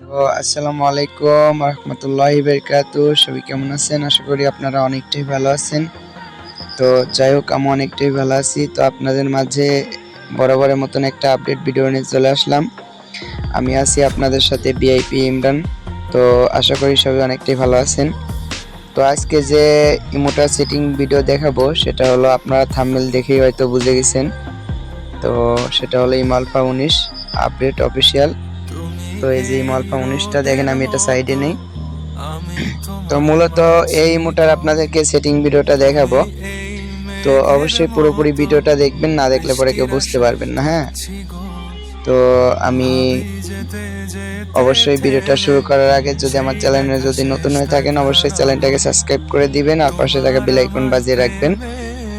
তো আসসালামু আলাইকুম রহমতুল্লাহি বারাকাতু। সবাই কেমন আছেন? আশা করি আপনারা অনেকটাই ভালো আছেন। তো যাই হোক, আমি অনেকটাই ভালো আছি। তো আপনাদের মাঝে বরাবরের মতন একটা আপডেট ভিডিও নিয়ে চলে আসলাম। আমি আছি আপনাদের সাথে ভিআইপি ইমরান। তো আশা করি সবাই অনেকটাই ভালো আছেন। তো আজকে যে ইমোটা সেটিং ভিডিও দেখাবো সেটা হলো, আপনারা থাম্বনেল দেখেই হয়তো বুঝে গেছেন। তো সেটা হলো ইমো-আলফা 19 আপডেট অফিসিয়াল। তো এই যে ইমো-আলফা 19টা দেখেন, আমি এটা সাইডে নেই। তো মূলত এই ইমোটার আপনাদেরকে সেটিং ভিডিওটা দেখাবো। তো অবশ্যই পুরোপুরি ভিডিওটা দেখবেন, না দেখলে পরে কেউ বুঝতে পারবেন না। হ্যাঁ, তো আমি অবশ্যই ভিডিওটা শুরু করার আগে যদি আমার চ্যানেলে যদি নতুন হয়ে থাকেন, অবশ্যই চ্যানেলটাকে সাবস্ক্রাইব করে দিবেন আর পাশে থাকা বেল আইকন বাজিয়ে রাখবেন।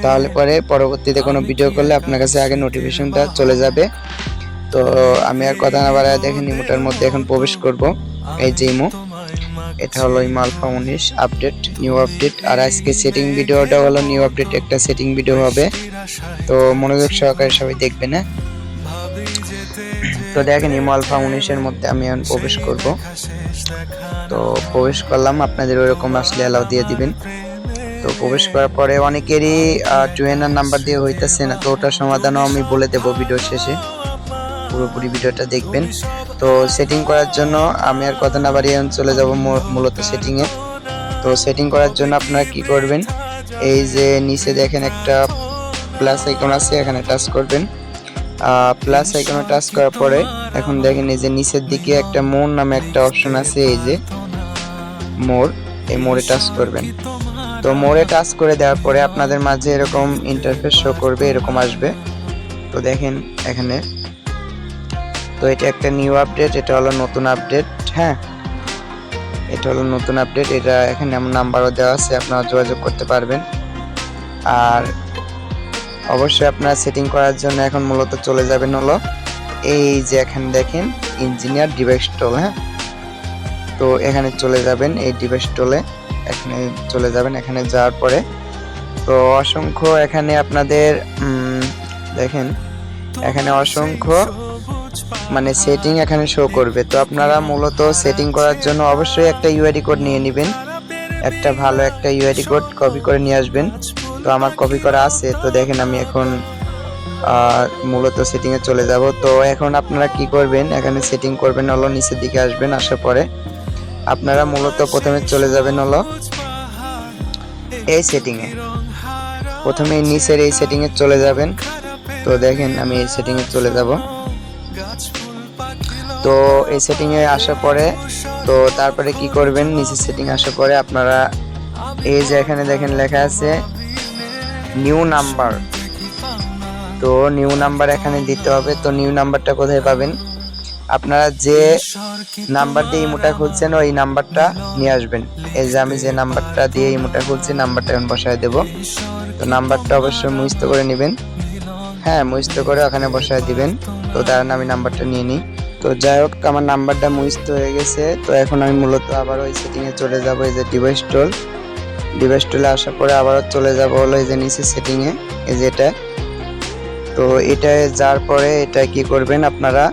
তাহলে পরে পরবর্তীতে কোনো ভিডিও করলে আপনার কাছে আগে নোটিফিকেশনটা চলে যাবে। তো আমি আর কথা না বাড়ায় দেখেন ইমোটার মধ্যে এখন প্রবেশ করব। এই যে ইমো, এটা হলো ইমো-আলফা 19 আপডেট, নিউ আপডেট। আর আজকে সেটিং ভিডিওটা হলো নিউ আপডেট একটা সেটিং ভিডিও হবে। তো মনোযোগ সহকারে সবাই দেখবেন। হ্যাঁ, তো দেখেন ইমো-আলফা 19 এর মধ্যে আমি এখন প্রবেশ করব। তো প্রবেশ করলাম, আপনাদের ওইরকম আসলে অ্যালাউ দিয়ে দিবেন। তো প্রবেশ করার পরে অনেকেরই টুয়েনার নাম্বার দিয়ে হইতেছে না, তো ওটার সমাধানও আমি বলে দেবো ভিডিও শেষে। পুরোপুরি ভিডিওটা দেখবেন। তো সেটিং করার জন্য আমি আর কথা না বাড়িয়ে চলে যাব মূলত সেটিংয়ে। তো সেটিং করার জন্য আপনারা কি করবেন, এই যে নিচে দেখেন একটা প্লাস আইকন আছে, এখানে টাচ করবেন। প্লাস আইকনে টাচ করার পরে এখন দেখেন এই যে নিচের দিকে একটা মোর নামে একটা অপশন আছে, এই যে মোর, এই মোরে টাচ করবেন। তো মোরে টাচ করে দেওয়ার পরে আপনাদের মাঝে এরকম ইন্টারফেস শো করবে, এরকম আসবে। তো দেখেন এখানে, তো এটা একটা নিউ আপডেট, এটা হলো নতুন আপডেট। হ্যাঁ, এটা হলো নতুন আপডেট। এটা এখানে আমার নাম্বারও দেওয়া আছে, আপনারা যোগাযোগ করতে পারবেন। আর অবশ্যই আপনারা সেটিং করার জন্য এখন মূলত চলে যাবেন হলো এই যে এখানে দেখেন ইঞ্জিনিয়ার ডিভাইস টুল। হ্যাঁ, তো এখানে চলে যাবেন, এই ডিভাইস টুলে এখানে চলে যাবেন। এখানে যাওয়ার পরে তো অসংখ্য এখানে আপনাদের দেখেন এখানে অসংখ্য মানে সেটিং এখানে শো করবে। তো আপনারা মূলত সেটিং করার জন্য অবশ্যই একটা ইউআইডি কোড নিয়ে নেবেন, একটা ভালো একটা ইউআইডি কোড কপি করে নিয়ে আসবেন। তো আমার কপি করা আছে। তো দেখেন আমি এখন মূলত সেটিংয়ে চলে যাব। তো এখন আপনারা কি করবেন, এখানে সেটিং করবেন হলো নিচের দিকে আসবেন। আসার পরে আপনারা মূলত প্রথমে চলে যাবেন হলো এই সেটিংয়ে, প্রথমে নিচের এই সেটিংয়ে চলে যাবেন। তো দেখেন আমি এই সেটিংয়ে চলে যাব। তো এই সেটিংয়ে আসার পরে তো তারপরে কি করবেন, নিচের সেটিং আসার পরে আপনারা এই যে এখানে দেখেন লেখা আছে নিউ নাম্বার। তো নিউ নাম্বার এখানে দিতে হবে। তো নিউ নাম্বারটা কোথায় পাবেন, আপনারা যে নাম্বার দিয়ে ইমোটা খুলছেন ওই নাম্বারটা নিয়ে আসবেন। এই যে আমি যে নাম্বারটা দিয়ে ইমোটা খুলছি, নাম্বারটা এখন বসায় দেব। তো নাম্বারটা অবশ্যই মুখস্থ করে নেবেন। হ্যাঁ, মুখস্থ করে ওখানে বসায় দিবেন। তো দাঁড়ান আমি নাম্বারটা নিয়ে নিই। তো যাই হোক, আমার নাম্বারটা মুখস্থ হয়ে গেছে। তো এখন আমি মূলত আবার ওই সেটিংয়ে চলে যাব, এই যে ডিভাইস টুল। ডিভাইস টুলে আসার পরে আবারও চলে যাব হলো এই যে নিচের সেটিংয়ে, এই যে এটা। তো এটায় যাওয়ার পরে এটা কি করবেন আপনারা,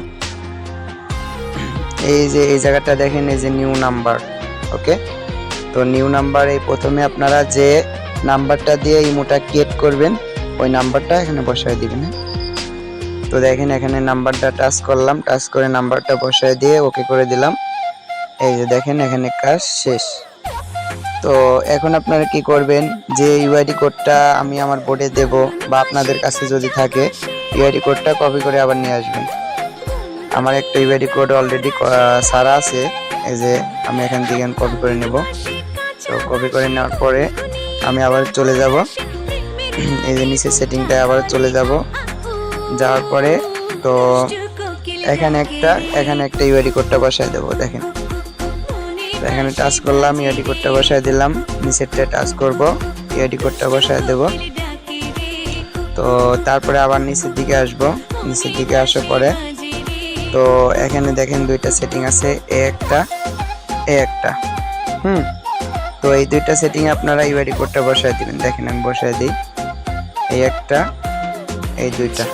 এই যে এই জায়গাটা দেখেন এই যে নিউ নাম্বার। ওকে, তো নিউ নাম্বার এই প্রথমে আপনারা যে নাম্বারটা দিয়ে ইমোটা ক্রিয়েট করবেন ওই নাম্বারটা এখানে বসায় দিবেন। তো দেখেন এখানে নাম্বারটা টাচ করলাম, টাচ করে নাম্বারটা বসায় দিয়ে ওকে করে দিলাম। এই যে দেখেন এখানে কাজ শেষ। তো এখন আপনারা কি করবেন, যে ইউআইডি কোডটা আমি আমার বোর্ডে দেব বা আপনাদের কাছে যদি থাকে, ইউআইডি কোডটা কপি করে আবার নিয়ে আসবেন। আমার একটা ইউআইডি কোড অলরেডি সারা আছে, এই যে আমি এখান থেকে কপি করে নেব। তো কপি করে নেওয়ার পরে আমি আবার চলে যাব এই যে নিচের সেটিংটায় আবার চলে যাব। যাওয়ার পরে তো এখানে একটা ইউআইডি কোডটা বসায় দেবো। দেখেন এখানে টাচ করলাম, ইউআইডি কোডটা বসায় দিলাম। নিচেরটা টাচ করব, ইউআইডি কোডটা বসায় দেব। তো তারপরে আবার নিচের দিকে আসব। নিচের দিকে আসার পরে তো এখানে দেখেন দুইটা সেটিং আছে, এ একটা এ একটা। তো এই দুইটা সেটিং আপনারা ইউআইডি কোডটা বসায় দিবেন। দেখেন আমি বসায় দিই, এই একটা এই দুইটা।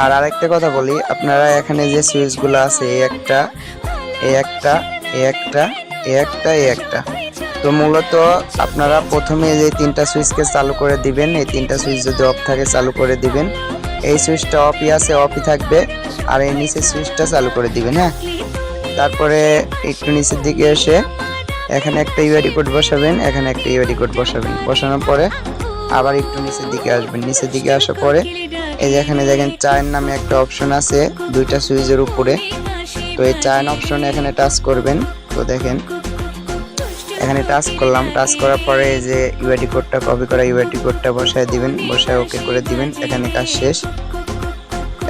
আর আরেকটা কথা বলি, আপনারা এখানে যে সুইচগুলো আছে এই একটা এই একটা, এই একটা, এই একটা, এই একটা। তো মূলত আপনারা প্রথমে যে তিনটা সুইচকে চালু করে দিবেন, এই তিনটা সুইচ যদি অফ থাকে চালু করে দিবেন। এই সুইচটা অফই আছে, অফই থাকবে, আর এই নিচের সুইচটা চালু করে দিবেন। হ্যাঁ, তারপরে একটু নিচের দিকে এসে এখানে একটা ইউআইডি কোড বসাবেন, এখানে একটা ইউআইডি কোড বসাবেন। বসানোর পরে আবার একটু নিচের দিকে আসবেন। নিচের দিকে আসার পরে এই যে এখানে দেখেন চায়ন নামে একটা অপশন আছে দুইটা সুইচের উপরে। তো এই চায়ন অপশনে এখানে টাচ করবেন। তো দেখেন এখানে টাচ করলাম, টাচ করার পরে এই যে ইউআইডি কোডটা কপি করা ইউআইডি কোডটা বসায় দিবেন, বসায় ওকে করে দিবেন। এখানে কাজ শেষ।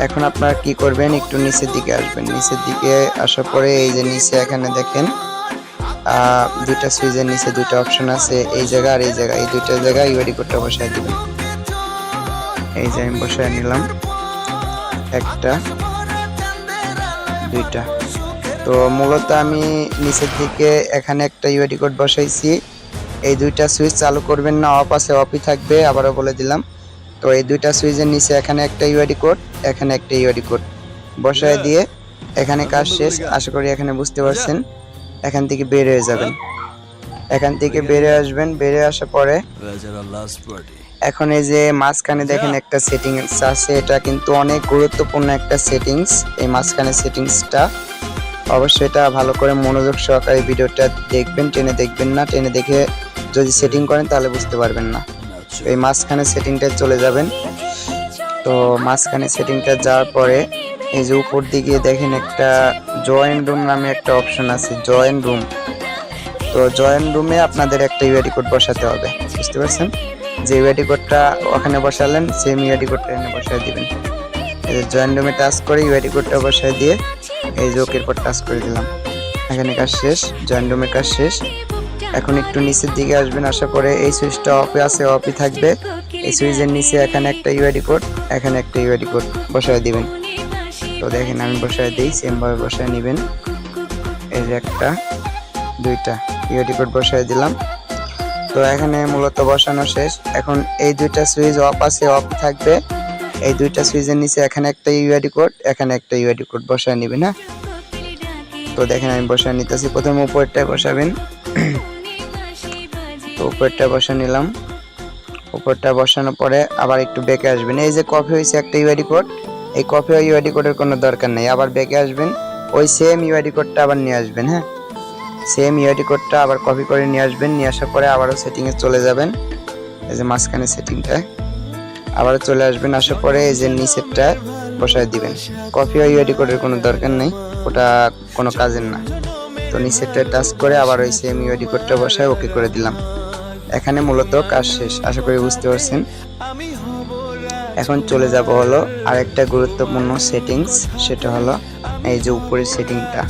এখন আপনারা কি করবেন, একটু নিচের দিকে আসবেন। নিচের দিকে আসার পরে এই যে নিচে এখানে দেখেন দুইটা সুইচের নিচে দুইটা অপশন আছে, এই জায়গা আর এই জায়গা, এই দুইটা জায়গায় ইউআইডি কোডটা বসায় দিবেন। এই যে আমি বসায় নিলাম, একটা, দুইটা। তো মূলত আমি নিচের দিকে এখানে একটা ইউআইডি কোড বসাইছি। এই দুইটা সুইচ চালু করবেন না, অফ আছে অফই থাকবে, আবারও বলে দিলাম। তো এই দুইটা সুইচের নিচে এখানে একটা ইউআইডি কোড, এখানে একটা ইউআইডি কোড বসায় দিয়ে এখানে কাজ শেষ। আশা করি এখানে বুঝতে পারছেন। এখান থেকে বের হয়ে যাবেন, এখান থেকে বেরে আসবেন। বেরে আসার পরে এখন এই যে মাঝখানে দেখেন একটা সেটিংস আছে, এটা কিন্তু অনেক গুরুত্বপূর্ণ একটা সেটিংস। এই মাঝখানে সেটিংসটা অবশ্যই এটা ভালো করে মনোযোগ সহকারে ভিডিওটা দেখবেন, টেনে দেখবেন না। টেনে দেখে যদি সেটিং করেন তাহলে বুঝতে পারবেন না। এই মাঝখানে সেটিংটা চলে যাবেন। তো মাঝখানে সেটিংটা যাওয়ার পরে এই যে উপর দিকে দেখেন একটা জয়েন রুম নামে একটা অপশন আছে, জয়েন রুম। তো জয়েন রুমে আপনাদের একটা ইউআইডি কোড বসাতে হবে, বুঝতে পারছেন? যে ইউআইডি কোডটা ওখানে বসালেন সেম ইউআইডি কোডটা এখানে বসায় দিবেন। এই যে জয়েন রুমে টাচ করে ইউআইডি কোডটা বসায় দিয়ে এই যে ওকের পর টাচ করে দিলাম। এখানে কাজ শেষ, জয়েন রুমের কাজ শেষ। এখন একটু নিচের দিকে আসবেন, আসার পরে এই সুইচটা অফে আছে অফই থাকবে। এই সুইচের নিচে এখানে একটা ইউআইডি কোড, এখানে একটা ইউআইডি কোড বসায় দিবেন। তো দেখেন আমি বসায় দিই, সেম ভাবে বসায় নেবেন। এই যে একটা, দুইটা ইউআইডি কোড বসায় দিলাম। তো এখানে মূলত বসানো শেষ। এখন এই দুইটা সুইচ অফ আছে অফ থাকবে। এই দুইটা সুইচের নিচে এখানে একটা ইউআইডি কোড, এখানে একটা ইউআইডি কোড বসায় নেবেন। হ্যাঁ, তো দেখেন আমি বসায় নিতেছি। প্রথমে উপরটায় বসাবেন। তো উপরটা বসা নিলাম। উপরটা বসানোর পরে আবার একটু বেঁকে আসবেন। এই যে কপি হয়েছে একটা ইউআইডি কোড, এই কপি ও ইউআইডি কোডের কোনো দরকার নেই। আবার বেঁকে আসবেন, ওই সেম ইউআইডি কোডটা আবার নিয়ে আসবেন। হ্যাঁ, সেম ইউআইডি কোডটা আবার কপি করে নিয়ে আসবেন। নিয়ে আসার পরে আবারও সেটিংয়ে চলে যাবেন। এই যে মাঝখানে সেটিংটা আবারও চলে আসবেন। আসার পরে এই যে নিচেরটা বসায় দিবেন। কপি ও ইউআইডি কোডের কোনো দরকার নেই, ওটা কোনো কাজের না। তো নিচেরটা টাচ করে আবার ওই সেম ইউআইডি কোডটা বসায় ওকে করে দিলাম। এখানে মূলত কাজ শেষ, আশা করি বুঝতে পারছেন। এখন চলে যাব হলো আরেকটা গুরুত্বপূর্ণ সেটিংস, সেটা হলো এই যে উপরের সেটিংটা।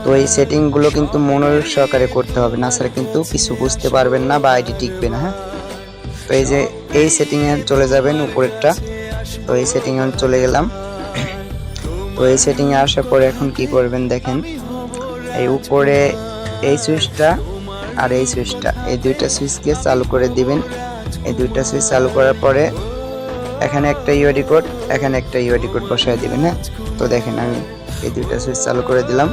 তো এই সেটিংগুলো কিন্তু মনোযোগ সহকারে করতে হবে, না ছাড়া কিন্তু কিছু বুঝতে পারবেন না বা আইডি টিকবে না। হ্যাঁ, তো এই যে এই সেটিংয়ে চলে যাবেন উপরেরটা। তো এই সেটিংয়ে চলে গেলাম। তো এই সেটিংয়ে আসার পরে এখন কি করবেন দেখেন, এই উপরে এই সুইচটা আর এই সুইচটা, এই দুইটা সুইচকে চালু করে দিবেন। এই দুইটা সুইচ চালু করার পরে এখানে একটা ইউআইডি কোড, এখানে একটা ইউআইডি কোড বসায় দিবেন। হ্যাঁ, তো দেখেন আমি এই দুইটা সুইচ চালু করে দিলাম।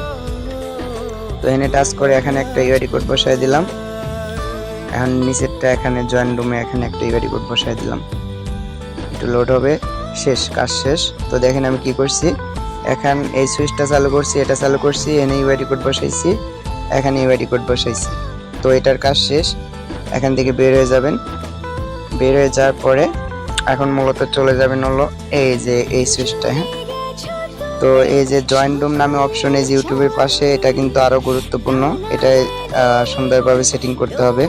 তো এখানে টাচ করে এখানে একটা ইউআইডি কোড বসায় দিলাম। এখন নিচেরটা এখানে জয়েন রুমে এখানে একটা ইউআইডি কোড বসায় দিলাম। একটু লোড হবে, শেষ, কাজ শেষ। তো দেখেন আমি কি করছি, এখন এই সুইচটা চালু করছি, এটা চালু করছি, এখানে ইউআইডি কোড বসাইছি, এখানে ইউআইডি কোড বসাইছি। তো এটার কাজ শেষ। এখান থেকে বের হয়ে যাবেন। বের হয়ে যাওয়ার পরে এখন মূলত চলে যাবেন হলো এই যে এই সুইচটা। হ্যাঁ, তো এই যে জয়েন রুম নামে অপশন এই যে ইউটিউবের পাশে, এটা কিন্তু আরো গুরুত্বপূর্ণ। এটা সুন্দরভাবে সেটিং করতে হবে।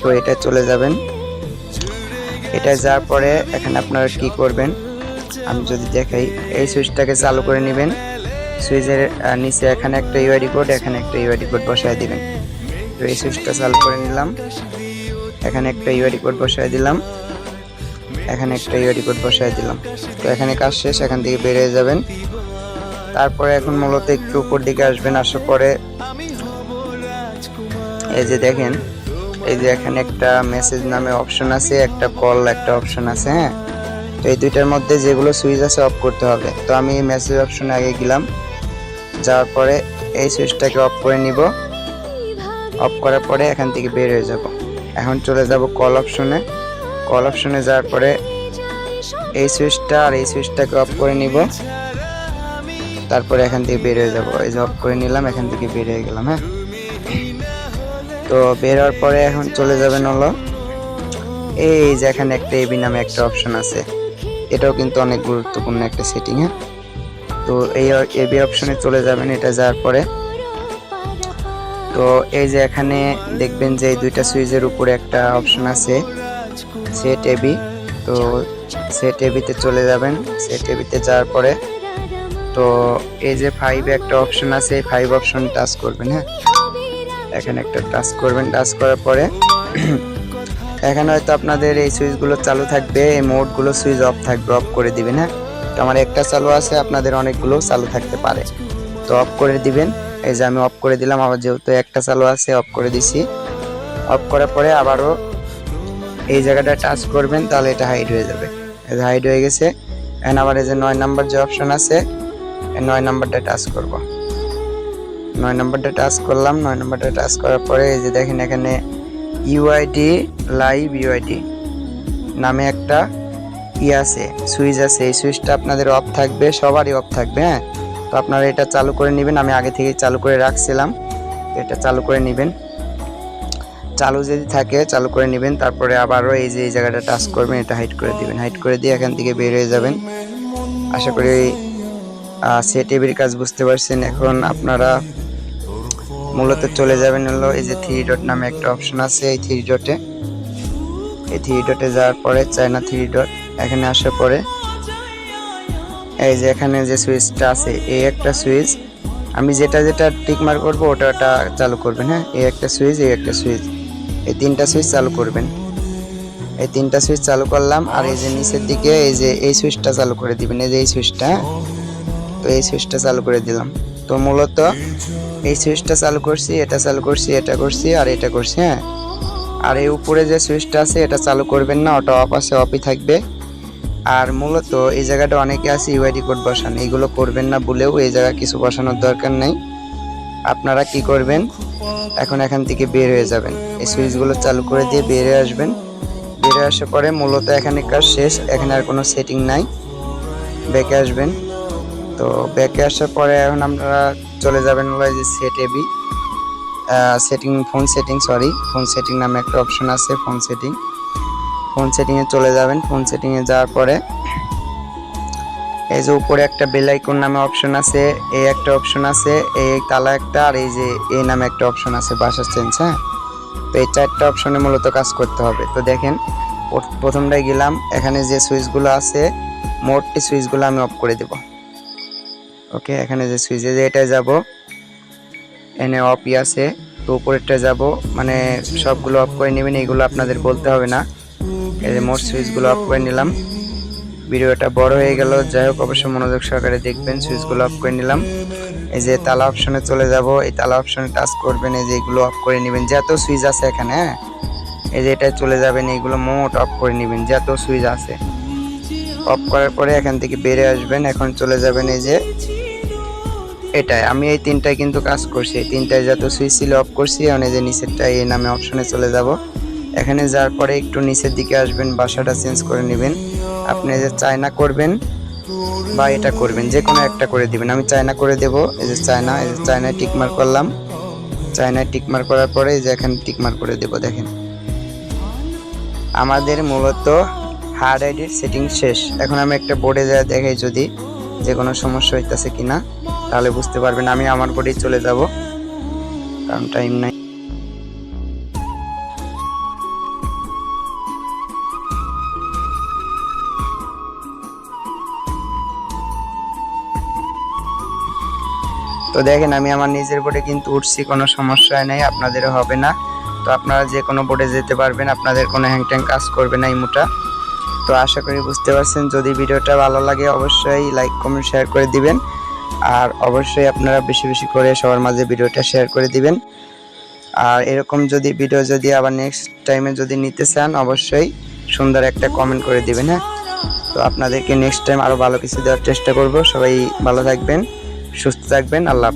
তো এটা চলে যাবেন। এটা যাওয়ার পরে এখানে আপনারা কি করবেন, আমি যদি দেখাই, এই সুইচটাকে চালু করে নেবেন। সুইচের নিচে এখানে একটা ইউআইডি কোড, এখানে একটা ইউআইডি কোড বসায় দিবেন। তো এই সুইচটা চালু করে নিলাম, এখানে একটা ইউআইডি কোড বসায় দিলাম, এখানে একটা ইউআইডি কোড বসায় দিলাম। তো এখানে কাজ শেষ, এখান থেকে বেরিয়ে যাবেন। তারপরে এখন মূলত একটু উপর দিকে আসবেন। আসার পরে এই যে দেখেন, এই যে এখানে একটা মেসেজ নামে অপশন আছে, একটা কল একটা অপশন আছে। হ্যাঁ, তো এই দুইটার মধ্যে যেগুলো সুইচ আছে অফ করতে হবে। তো আমি মেসেজ অপশনে আগে গেলাম, যাওয়ার পরে এই সুইচটাকে অফ করে নিব। অফ করার পরে এখান থেকে বের হয়ে যাব। এখন চলে যাব কল অপশনে। কল অপশনে যাওয়ার পরে এই সুইচটা আর এই সুইচটাকে অফ করে নিব। তারপরে এখান থেকে বের হয়ে যাব। এই যে অফ করে নিলাম, এখান থেকে বের হয়ে গেলাম। হ্যাঁ, তো বের হওয়ার পরে এখন চলে যাবেন হলো এই যে এখানে একটা এবি নামে একটা অপশন আছে। এটাও কিন্তু অনেক গুরুত্বপূর্ণ একটা সেটিং। হ্যাঁ, তো এই এবি অপশনে চলে যাবেন। এটা যাওয়ার পরে তো এই যে এখানে দেখবেন যে এই দুইটা সুইচের উপরে একটা অপশন আছে সেট এবি। তো সেট এবিতে চলে যাবেন। সেট এবিতে যাওয়ার পরে তো এই যে 5 একটা অপশন আছে, 5 অপশন টাচ করবেন। হ্যাঁ, এখানে একটা টাচ করবেন। টাচ করার পরে এখানে হয়তো আপনাদের এই সুইচগুলো চালু থাকবে, এই মোডগুলো সুইচ অফ থাকবে, অফ করে দিবেন। হ্যাঁ, তো আমার একটা চালু আছে, আপনাদের অনেকগুলো চালু থাকতে পারে, তো অফ করে দিবেন। এই যে আমি অফ করে দিলাম, আবার যেহেতু একটা চালু আছে অফ করে দিছি। অফ করার পরে আবারও এই জায়গাটা টাচ করবেন, তাহলে এটা হাইড হয়ে যাবে। এই যে হাইড হয়ে গেছে। এখন আবার এই যে 9 নাম্বার যে অপশন আছে, এই 9 নাম্বারটা টাচ করব। 9 নাম্বারটা টাচ করলাম। 9 নাম্বারটা টাচ করার পরে এই যে দেখেন এখানে ইউআইডি লাইভ ইউআইডি নামে একটা আছে, সুইচ আছে। এই সুইচটা আপনাদের অফ থাকবে, সবারই অফ থাকবে। হ্যাঁ, তো আপনারা এটা চালু করে নেবেন। আমি আগে থেকে চালু করে রাখছিলাম, এটা চালু করে নেবেন। চালু যদি থাকে চালু করে নেবেন। তারপরে আবারও এই যে এই জায়গাটা টাচ করবেন, এটা হাইড করে দিবেন। হাইড করে দিয়ে এখান থেকে বের হয়ে যাবেন। আশা করি সেট এবির কাজ বুঝতে পারছেন। এখন আপনারা মূলত চলে যাবেন হলো এই যে 3 ডট নামে একটা অপশন আছে, এই 3 ডটে। এই 3 ডটে যাওয়ার পরে চায়না 3 ডট, এখানে আসার পরে এই যে এখানে যে সুইচটা আছে, এই একটা সুইচ আমি যেটা যেটা টিক মার্ক করবো ওটা চালু করবেন। হ্যাঁ, এই একটা সুইচ, এই একটা সুইচ, এই 3টা সুইচ চালু করবেন। এই 3টা সুইচ চালু করলাম। আর এই যে নিচের দিকে এই যে এই সুইচটা চালু করে দিবেন, এই যে এই সুইচটা। তো এই সুইচটা চালু করে দিলাম। তো মূলত এই সুইচটা চালু করছি, এটা চালু করছি, এটা করছি আর এটা করছি। হ্যাঁ, আর এই উপরে যে সুইচটা আছে এটা চালু করবেন না, ওটা অফ আছে, অফই থাকবে। আর মূলত এই জায়গাটা অনেকে আছে ইউআইডি কোড বসান, এগুলো করবেন না বলেও এই জায়গা কিছু বসানোর দরকার নেই। আপনারা কি করবেন, এখন এখান থেকে বের হয়ে যাবেন। এই সুইচগুলো চালু করে দিয়ে বের হয়ে আসবেন। বের হয়ে আসার পরে মূলত এখানে কাজ শেষ, এখানে আর কোনো সেটিং নাই। ব্যাকে আসবেন। তো ব্যাকে আসার পরে এখন আপনারা চলে যাবেন হলো যে সেট এবি সেটিং, ফোন সেটিং নামে একটা অপশন আছে, ফোন সেটিংয়ে চলে যাবেন। ফোন সেটিংয়ে যাওয়ার পরে এই যে উপরে একটা বেল আইকন নামে অপশন আছে, এই একটা অপশন আছে, এই তালা একটা, আর এই যে এই নামে একটা অপশন আছে ভাষা চেঞ্জ। হ্যাঁ, তো এই 4টা অপশনে মূলত কাজ করতে হবে। তো দেখেন প্রথমটায় গেলাম, এখানে যে সুইচগুলো আছে মোটটি সুইচগুলো আমি অফ করে দেব। ওকে, এখানে যে সুইচে যে এটায় যাব, এনে অফই আছে। তো উপরেরটা যাব, মানে সবগুলো অফ করে নেবেন, এগুলো আপনাদের বলতে হবে না। এই যে মোট সুইচগুলো অফ করে নিলাম। ভিডিওটা বড় হয়ে গেল, যাই হোক অবশ্যই মনোযোগ সহকারে দেখবেন। সুইচগুলো অফ করে নিলাম। এই যে তালা অপশনে চলে যাব, এই তালা অপশনে টাচ করবেন। এই যে এগুলো অফ করে নেবেন, যত সুইচ আছে এখানে। হ্যাঁ, এই যে এটা চলে যাবেন, এইগুলো মোট অফ করে নেবেন, যত সুইচ আছে। অফ করার পরে এখান থেকে বেরে আসবেন। এখন চলে যাবেন এই যে এটাই, আমি এই 3টায় কিন্তু কাজ করছি, এই 3টায় যত সুইচ ছিল অফ করছি। এখন এই যে নিচেরটা এই নামে অপশনে চলে যাব। এখানে যাওয়ার পরে একটু নিচের দিকে আসবেন, ভাষাটা চেঞ্জ করে নেবেন। আপনি যে চায়না করবেন বা এটা করবেন, যে কোনো একটা করে দিবেন। আমি চায়না করে দেব। এই যে চায়না, এই যে চায়নায় টিকমার্ক করলাম। চায়নায় টিকমার্ক করার পরে এই যে এখানে টিকমার্ক করে দেব। দেখেন আমাদের মূলত হার্ড আইডির সেটিং শেষ। এখন আমি একটা বোর্ডে যা দেখাই যদি যে কোনো সমস্যা হইতেছে কিনা, তাহলে বুঝতে পারবেন। আমি আমার বোর্ডেই চলে যাব, কারণ টাইম নাই। তো দেখেন আমি আমার নিজের বোর্ডে কিন্তু উঠছি, কোনো সমস্যা নেই, আপনাদেরও হবে না। তো আপনারা যে কোনো বোর্ডে যেতে পারবেন, আপনাদের কোনো হ্যাং কাজ করবে না ইমোটা। তো আশা করি বুঝতে পারছেন। যদি ভিডিওটা ভালো লাগে অবশ্যই লাইক কমেন্ট শেয়ার করে দিবেন। আর অবশ্যই আপনারা বেশি বেশি করে সবার মাঝে ভিডিওটা শেয়ার করে দিবেন। আর এরকম যদি ভিডিও যদি আবার নেক্সট টাইমে যদি নিতে চান অবশ্যই সুন্দর একটা কমেন্ট করে দিবেন। হ্যাঁ, তো আপনাদেরকে নেক্সট টাইম আরও ভালো কিছু দেওয়ার চেষ্টা করব। সবাই ভালো থাকবেন, সুস্থ থাকবেন। আল্লাহ।